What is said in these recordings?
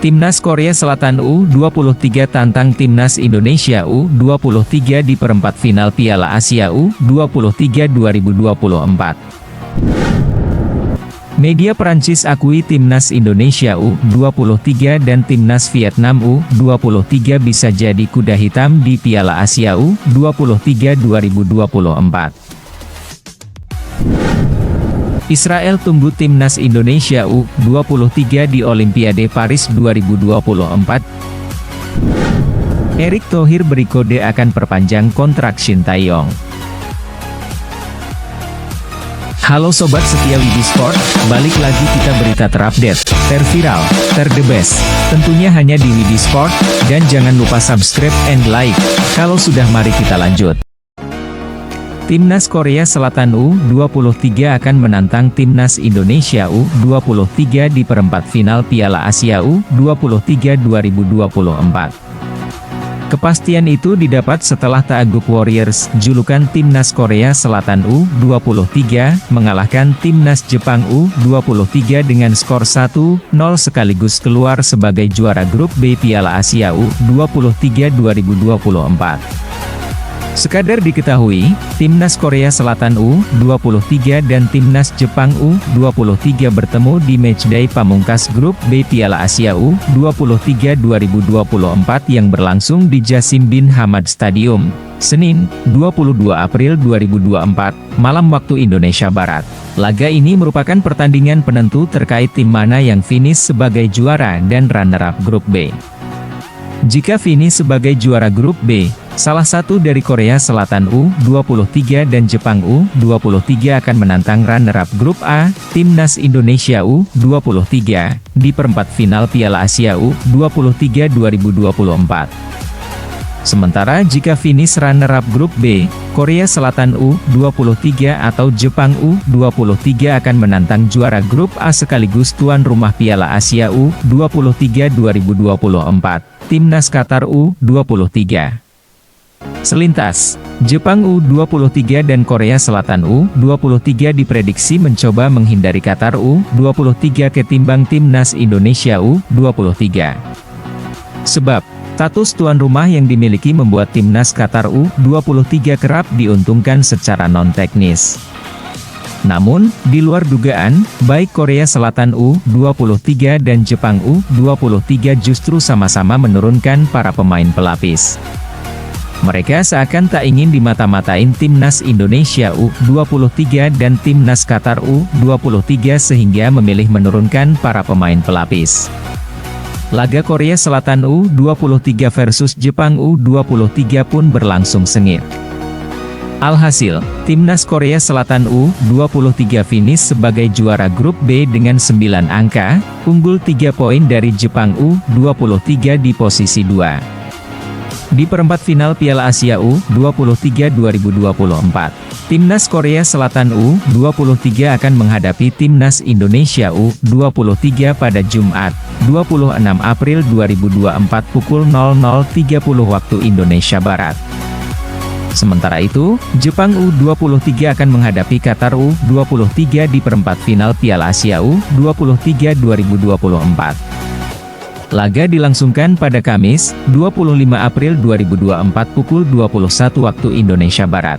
Timnas Korea Selatan U23 tantang Timnas Indonesia U23 di perempat final Piala Asia U23 2024. Media Prancis akui Timnas Indonesia U23 dan Timnas Vietnam U23 bisa jadi kuda hitam di Piala Asia U23 2024. Israel tunggu Timnas Indonesia U23 di Olimpiade Paris 2024. Erick Thohir beri kode akan perpanjang kontrak Shin Tae-yong. Halo Sobat setia Widi Sport, balik lagi kita berita terupdate, terviral, terde best, tentunya hanya di Widi Sport, dan jangan lupa subscribe and like. Kalau sudah mari kita lanjut. Timnas Korea Selatan U23 akan menantang Timnas Indonesia U23 di perempat final Piala Asia U23 2024. Kepastian itu didapat setelah Taeguk Warriors, julukan Timnas Korea Selatan U23, mengalahkan Timnas Jepang U23 dengan skor 1-0 sekaligus keluar sebagai juara grup B Piala Asia U23 2024. Sekadar diketahui, Timnas Korea Selatan U23 dan Timnas Jepang U23 bertemu di matchday pamungkas grup B Piala Asia U23 2024 yang berlangsung di Jassim Bin Hamad Stadium, Senin, 22 April 2024, malam waktu Indonesia Barat. Laga ini merupakan pertandingan penentu terkait tim mana yang finish sebagai juara dan runner-up grup B. Jika finish sebagai juara grup B, salah satu dari Korea Selatan U23 dan Jepang U23 akan menantang runner-up grup A, Timnas Indonesia U23, di perempat final Piala Asia U23 2024. Sementara jika finish runner-up grup B, Korea Selatan U23 atau Jepang U23 akan menantang juara grup A sekaligus tuan rumah Piala Asia U23 2024, Timnas Qatar U23. Selintas, Jepang U23 dan Korea Selatan U23 diprediksi mencoba menghindari Qatar U23 ketimbang Timnas Indonesia U23. Sebab, status tuan rumah yang dimiliki membuat Timnas Qatar U23 kerap diuntungkan secara non-teknis. Namun, di luar dugaan, baik Korea Selatan U23 dan Jepang U23 justru sama-sama menurunkan para pemain pelapis. Mereka seakan tak ingin dimata-matain Timnas Indonesia U23 dan Timnas Qatar U23 sehingga memilih menurunkan para pemain pelapis. Laga Korea Selatan U23 versus Jepang U23 pun berlangsung sengit. Alhasil, Timnas Korea Selatan U23 finish sebagai juara grup B dengan 9 angka, unggul 3 poin dari Jepang U23 di posisi 2. Di perempat final Piala Asia U23 2024, Timnas Korea Selatan U23 akan menghadapi Timnas Indonesia U23 pada Jumat, 26 April 2024 pukul 00.30 waktu Indonesia Barat. Sementara itu, Jepang U23 akan menghadapi Qatar U23 di perempat final Piala Asia U23 2024. Laga dilangsungkan pada Kamis, 25 April 2024 pukul 21 waktu Indonesia Barat.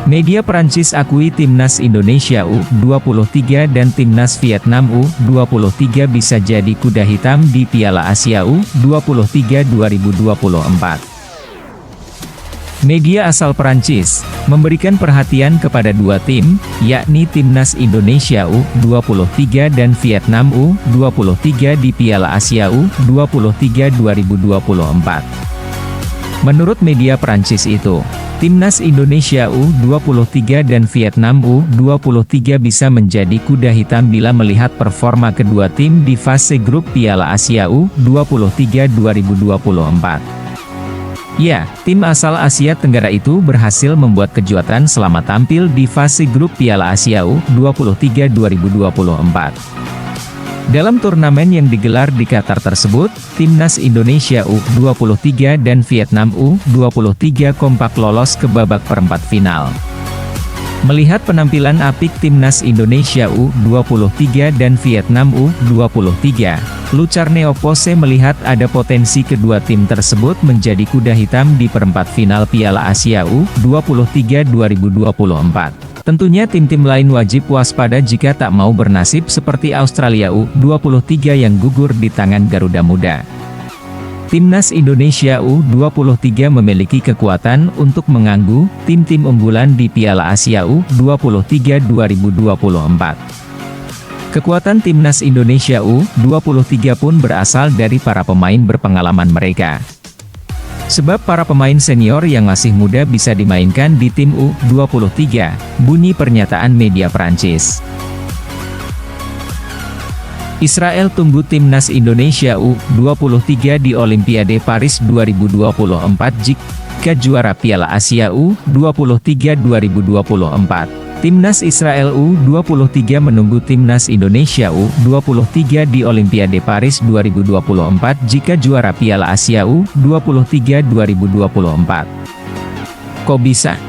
Media Prancis akui Timnas Indonesia U23 dan Timnas Vietnam U23 bisa jadi kuda hitam di Piala Asia U23 2024. Media asal Prancis memberikan perhatian kepada dua tim, yakni Timnas Indonesia U23 dan Vietnam U23 di Piala Asia U23 2024. Menurut media Prancis itu, Timnas Indonesia U23 dan Vietnam U23 bisa menjadi kuda hitam bila melihat performa kedua tim di fase grup Piala Asia U23 2024. Ya, tim asal Asia Tenggara itu berhasil membuat kejutan selama tampil di fase grup Piala Asia U23 2024. Dalam turnamen yang digelar di Qatar tersebut, Timnas Indonesia U23 dan Vietnam U23 kompak lolos ke babak perempat final. Melihat penampilan apik Timnas Indonesia U23 dan Vietnam U23, Lucarne Opose melihat ada potensi kedua tim tersebut menjadi kuda hitam di perempat final Piala Asia U23 2024. Tentunya tim-tim lain wajib waspada jika tak mau bernasib seperti Australia U23 yang gugur di tangan Garuda Muda. Timnas Indonesia U23 memiliki kekuatan untuk mengganggu tim-tim unggulan di Piala Asia U23 2024. Kekuatan Timnas Indonesia U23 pun berasal dari para pemain berpengalaman mereka. Sebab para pemain senior yang masih muda bisa dimainkan di tim U23, bunyi pernyataan media Prancis. Israel tunggu Timnas Indonesia U23 di Olimpiade Paris 2024 jika juara Piala Asia U23 2024. Timnas Israel U23 menunggu Timnas Indonesia U23 di Olimpiade Paris 2024 jika juara Piala Asia U23 2024. Kok bisa?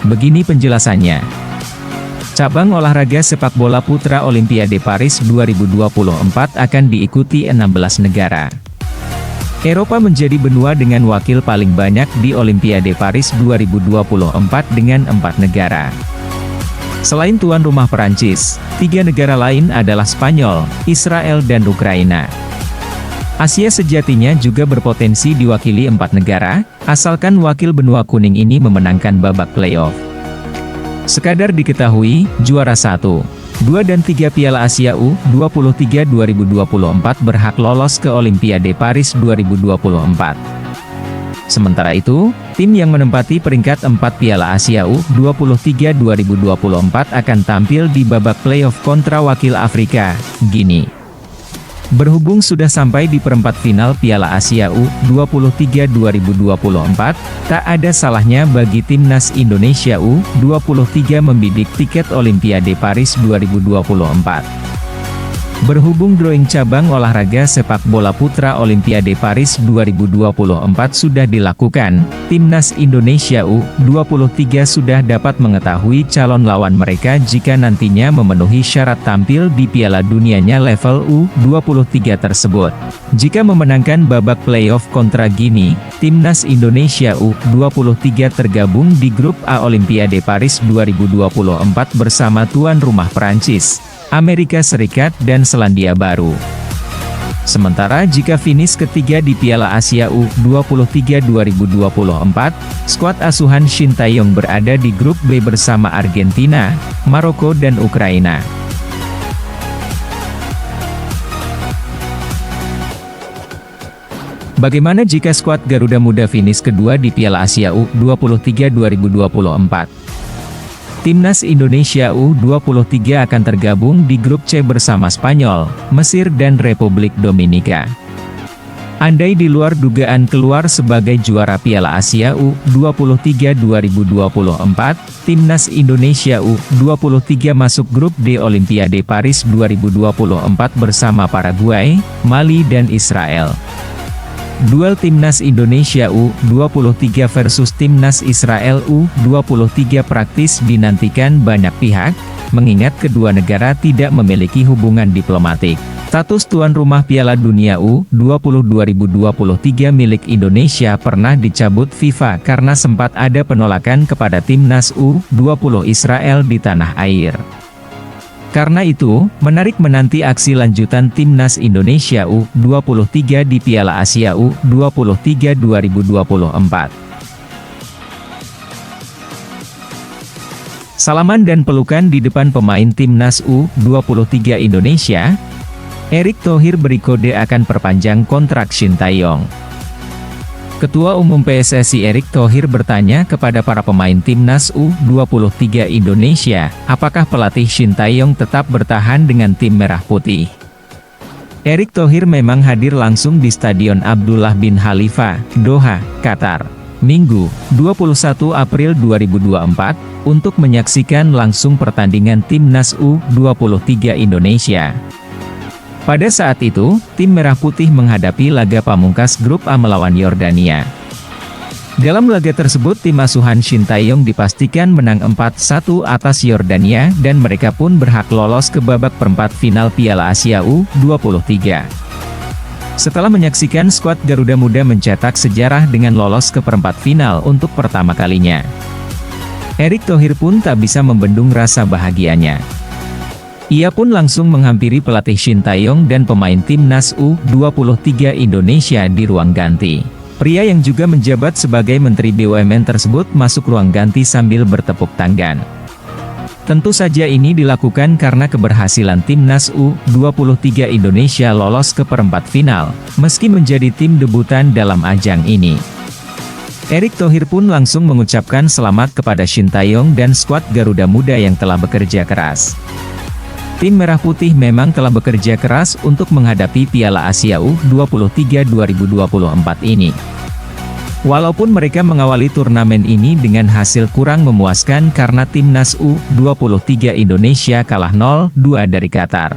Begini penjelasannya. Cabang olahraga sepak bola putra Olimpiade Paris 2024 akan diikuti 16 negara. Eropa menjadi benua dengan wakil paling banyak di Olimpiade Paris 2024 dengan 4 negara. Selain tuan rumah Perancis, 3 negara lain adalah Spanyol, Israel dan Ukraina. Asia sejatinya juga berpotensi diwakili 4 negara, asalkan wakil benua kuning ini memenangkan babak playoff. Sekadar diketahui, juara 1, 2 dan 3 Piala Asia U23 2024 berhak lolos ke Olimpiade Paris 2024. Sementara itu, tim yang menempati peringkat 4 Piala Asia U23 2024 akan tampil di babak playoff kontra wakil Afrika, Guinea. Berhubung sudah sampai di perempat final Piala Asia U23 2024, tak ada salahnya bagi Timnas Indonesia U23 membidik tiket Olimpiade Paris 2024. Berhubung drawing cabang olahraga sepak bola putra Olimpiade Paris 2024 sudah dilakukan, Timnas Indonesia U23 sudah dapat mengetahui calon lawan mereka jika nantinya memenuhi syarat tampil di Piala Dunianya level U23 tersebut. Jika memenangkan babak playoff kontra Guinea, Timnas Indonesia U23 tergabung di grup A Olimpiade Paris 2024 bersama tuan rumah Prancis, Amerika Serikat dan Selandia Baru. Sementara jika finish ketiga di Piala Asia U23 2024, skuad asuhan Shin Tae-yong berada di grup B bersama Argentina, Maroko dan Ukraina. Bagaimana jika skuad Garuda Muda finish kedua di Piala Asia U23 2024? Timnas Indonesia U23 akan tergabung di grup C bersama Spanyol, Mesir dan Republik Dominika. Andai di luar dugaan keluar sebagai juara Piala Asia U23 2024, Timnas Indonesia U23 masuk grup D Olimpiade Paris 2024 bersama Paraguay, Mali dan Israel. Duel Timnas Indonesia U23 versus Timnas Israel U23 praktis dinantikan banyak pihak, mengingat kedua negara tidak memiliki hubungan diplomatik. Status tuan rumah Piala Dunia U20 2023 milik Indonesia pernah dicabut FIFA karena sempat ada penolakan kepada Timnas U20 Israel di tanah air. Karena itu, menarik menanti aksi lanjutan Timnas Indonesia U23 di Piala Asia U23 2024. Salaman dan pelukan di depan pemain Timnas U23 Indonesia. Erick Thohir berkode akan perpanjang kontrak Shin Tae-yong. Ketua Umum PSSI Erick Thohir bertanya kepada para pemain Timnas U23 Indonesia, apakah pelatih Shin Tae-yong tetap bertahan dengan tim Merah Putih. Erick Thohir memang hadir langsung di Stadion Abdullah bin Khalifa, Doha, Qatar, Minggu, 21 April 2024, untuk menyaksikan langsung pertandingan Timnas U23 Indonesia. Pada saat itu, tim Merah Putih menghadapi laga pamungkas grup A melawan Yordania. Dalam laga tersebut tim asuhan Shin Tae-yong dipastikan menang 4-1 atas Yordania dan mereka pun berhak lolos ke babak perempat final Piala Asia U23. Setelah menyaksikan skuad Garuda Muda mencetak sejarah dengan lolos ke perempat final untuk pertama kalinya, Erick Thohir pun tak bisa membendung rasa bahagianya. Ia pun langsung menghampiri pelatih Shin Tae-yong dan pemain timnas U23 Indonesia di ruang ganti. Pria yang juga menjabat sebagai Menteri BUMN tersebut masuk ruang ganti sambil bertepuk tangan. Tentu saja ini dilakukan karena keberhasilan timnas U23 Indonesia lolos ke perempat final, meski menjadi tim debutan dalam ajang ini. Erick Thohir pun langsung mengucapkan selamat kepada Shin Tae-yong dan skuad Garuda Muda yang telah bekerja keras. Tim Merah Putih memang telah bekerja keras untuk menghadapi Piala Asia U23 2024 ini. Walaupun mereka mengawali turnamen ini dengan hasil kurang memuaskan karena timnas U23 Indonesia kalah 0-2 dari Qatar.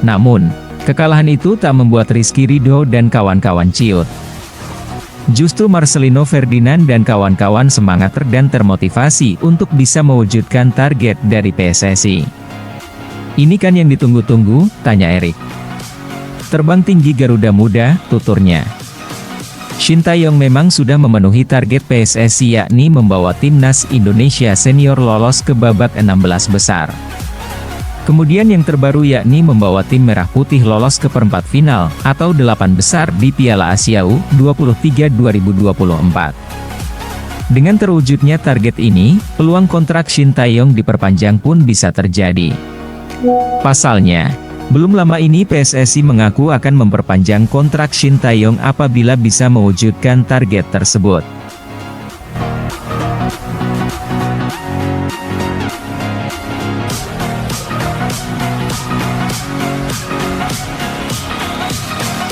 Namun, kekalahan itu tak membuat Rizky Ridho dan kawan-kawan ciut. Justru Marcelino Ferdinand dan kawan-kawan semangat dan termotivasi untuk bisa mewujudkan target dari PSSI. Ini kan yang ditunggu-tunggu, tanya Erick. Terbang tinggi Garuda Muda, tuturnya. Shin Tae-yong memang sudah memenuhi target PSSI yakni membawa timnas Indonesia senior lolos ke babak 16 besar. Kemudian yang terbaru yakni membawa tim Merah Putih lolos ke perempat final, atau 8 besar di Piala Asia U23 2024. Dengan terwujudnya target ini, peluang kontrak Shin Tae-yong diperpanjang pun bisa terjadi. Pasalnya, belum lama ini PSSI mengaku akan memperpanjang kontrak Shin Tae-yong apabila bisa mewujudkan target tersebut.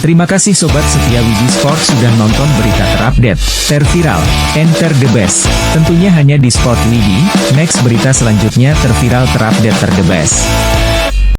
Terima kasih Sobat Setia Widi Sport sudah nonton berita terupdate, terviral, and the best. Tentunya hanya di Sport Widi. Next berita selanjutnya terviral terupdate the best.